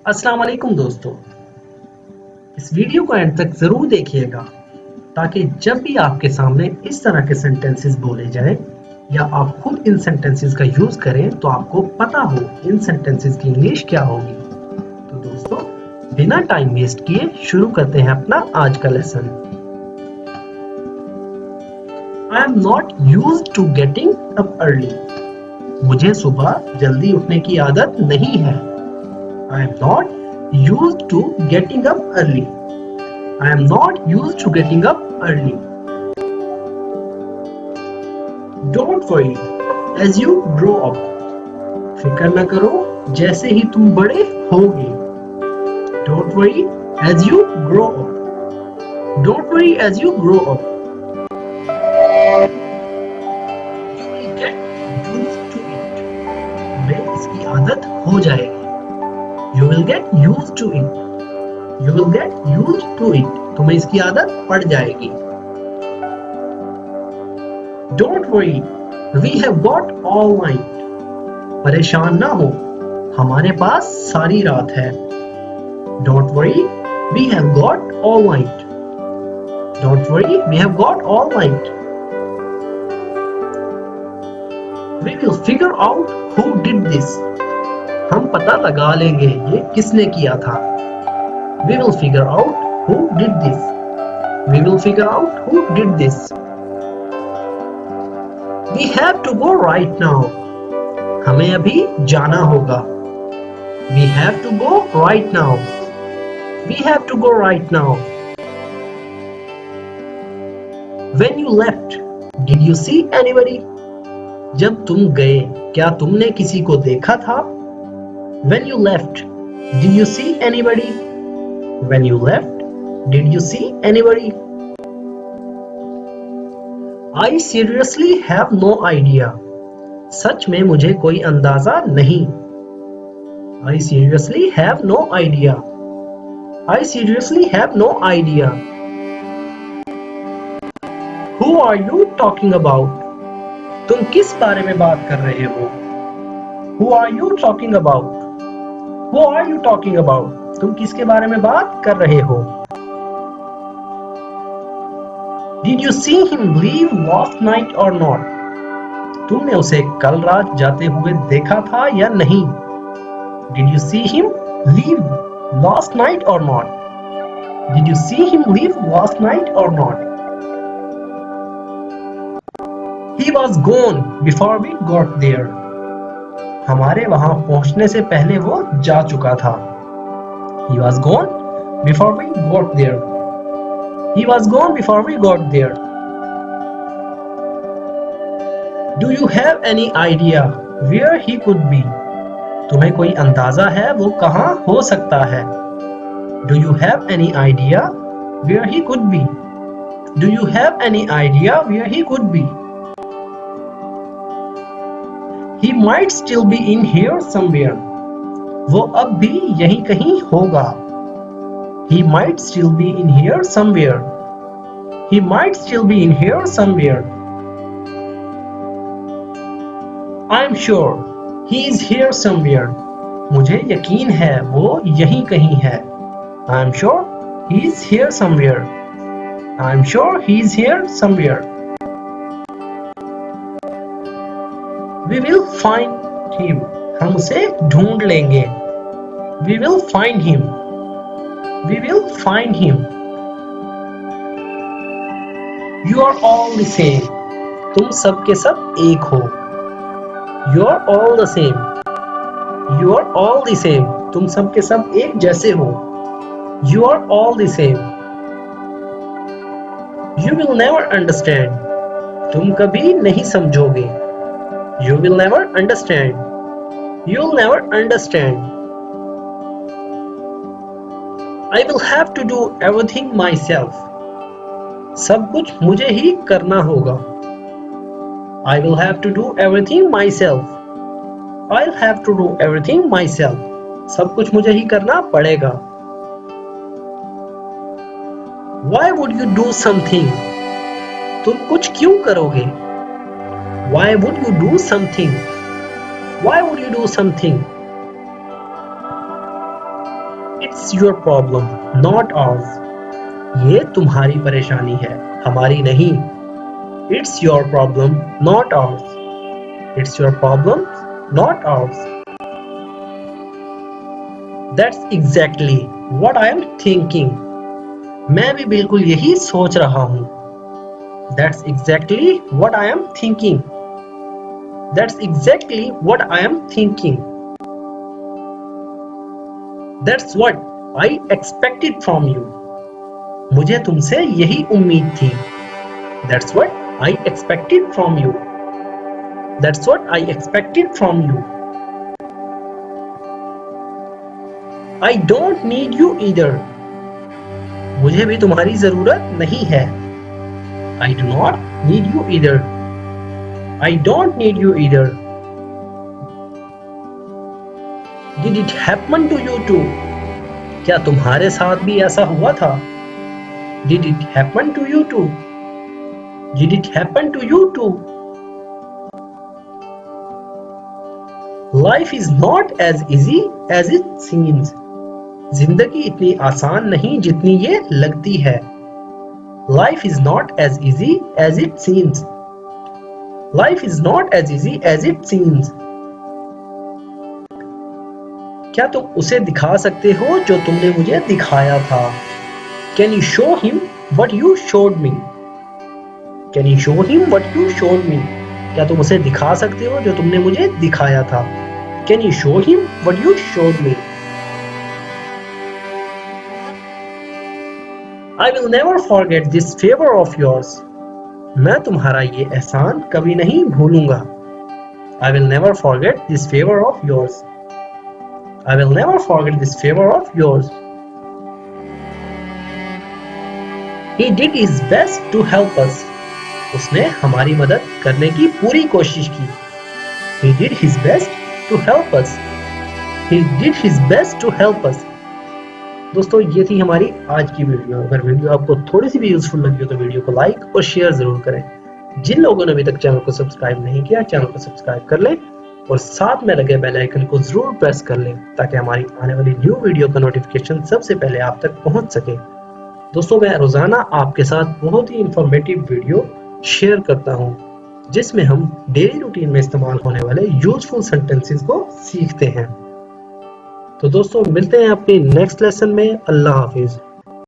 अस्सलाम वालेकुम दोस्तों, इस वीडियो को एंड तक जरूर देखिएगा ताकि जब भी आपके सामने इस तरह के सेंटेंसेस बोले जाएं या आप खुद इन सेंटेंसेस का यूज करें तो आपको पता हो इन सेंटेंसेस की इंग्लिश क्या होगी। तो दोस्तों, बिना टाइम वेस्ट किए शुरू करते हैं अपना आज का lesson. I am not used to getting up early. मुझे सुबह जल्दी उठने की आदत नहीं है। I am not used to getting up early. I am not used to getting up early. Don't worry as you grow up. फिक्र न करो जैसे ही तुम बड़े होगे। Don't worry as you grow up. Don't worry as you grow up. You will get used to it. तुम्हें इसकी आदत हो जाएगी। You will get used to it. You will get used to it. तुम्हें इसकी आदत पड़ जाएगी। Don't worry, we have got all night. परेशान ना हो, हमारे पास सारी रात है। Don't worry, we have got all night. Don't worry, we have got all night. We will figure out who did this. हम पता लगा लेंगे ये किसने किया था। We will figure out who did this. We will figure out who did this. We have to go right now. हमें अभी जाना होगा। We have to go right now. We have to go right now. When you left, did you see anybody? जब तुम गए, क्या तुमने किसी को देखा था? When you left, did you see anybody? When you left, did you see anybody? I seriously have no idea. सच में मुझे कोई अंदाजा नहीं। I seriously have no idea. I seriously have no idea. Who are you talking about? तुम किस बारे में बात कर रहे हो? Who are you talking about? Who are you talking about? तुम किसके बारे में बात कर रहे हो? Did you see him leave last night or not? तुमने उसे कल रात जाते हुए देखा था या नहीं? Did you see him leave last night or not? Did you see him leave last night or not? He was gone before we got there. हमारे वहां पहुंचने से पहले वो जा चुका था। He was gone before we got there. He was gone before we got there. Do you have any idea where he could be? तुम्हें कोई अंदाजा है वो कहां हो सकता है? Do you have any idea where he could be? Do you have any idea where he could be? He might still be in here somewhere. वो अब भी यहीं कहीं होगा। He might still be in here somewhere. He might still be in here somewhere. I'm sure he is here somewhere. मुझे यकीन है वो यहीं कहीं है। I'm sure he is here somewhere. I'm sure he is here somewhere. We will find him. हम उसे ढूंढ लेंगे। We will find him. We will find him. You are all the same. तुम सब के सब एक हो। You are all the same. You are all the same. तुम सब के सब एक जैसे हो। You are all the same. You will never understand. तुम कभी नहीं समझोगे। You will never understand. You'll never understand. I will have to do everything myself. सब कुछ मुझे ही करना होगा। I will have to do everything myself. I'll have to do everything myself. सब कुछ मुझे ही करना पड़ेगा। Why would you do something? तुम कुछ क्यों करोगे? Why would you do something? Why would you do something? It's your problem, not ours. ये तुम्हारी परेशानी है, हमारी नहीं. It's your problem, not ours. It's your problem, not ours. That's exactly what I am thinking. मैं भी बिल्कुल यही सोच रहा हूँ. That's exactly what I am thinking. That's exactly what I am thinking. That's what I expected from you. मुझे तुमसे यही उम्मीद थी. That's what I expected from you. That's what I expected from you. I don't need you either. मुझे भी तुम्हारी जरूरत नहीं है. I do not need you either. I don't need you either. Did it happen to you too? क्या तुम्हारे साथ भी ऐसा हुआ था? Did it happen to you too? Did it happen to you too? Life is not as easy as it seems. जिंदगी इतनी आसान नहीं जितनी ये लगती है. Life is not as easy as it seems. Life is not as easy as it seems. क्या तुम उसे दिखा सकते हो जो तुमने मुझे दिखाया था? Can you show him what you showed me? Can you show him what you showed me? क्या तुम उसे दिखा सकते हो जो तुमने मुझे दिखाया था? Can you show him what you showed me? I will never forget this favor of yours. मैं तुम्हारा ये एहसान कभी नहीं भूलूंगा. I will never forget this favor of yours. I will never forget this favor of yours. He did his best to help us. उसने हमारी मदद करने की पूरी कोशिश की. He did his best to help us. He did his best to help us. दोस्तों ये थी हमारी आज की वीडियो. अगर वीडियो आपको थोड़ी सी भी यूजफुल लगी हो तो वीडियो को लाइक और शेयर जरूर करें. जिन लोगों ने अभी तक चैनल को सब्सक्राइब नहीं किया चैनल को सब्सक्राइब कर लें और साथ में लगे बेल आइकन को जरूर प्रेस कर लें ताकि हमारी आने वाली न्यू वीडियो का नोटिफिकेशन सबसे पहले आप तक पहुंच सके. दोस्तों मैं रोजाना आपके साथ बहुत ही इंफॉर्मेटिव वीडियो शेयर करता हूं जिसमें हम डेली रूटीन में इस्तेमाल होने वाले यूजफुल सेंटेंसेस को सीखते हैं. तो दोस्तों मिलते हैं अपने नेक्स्ट लेसन में. अल्लाह हाफिज.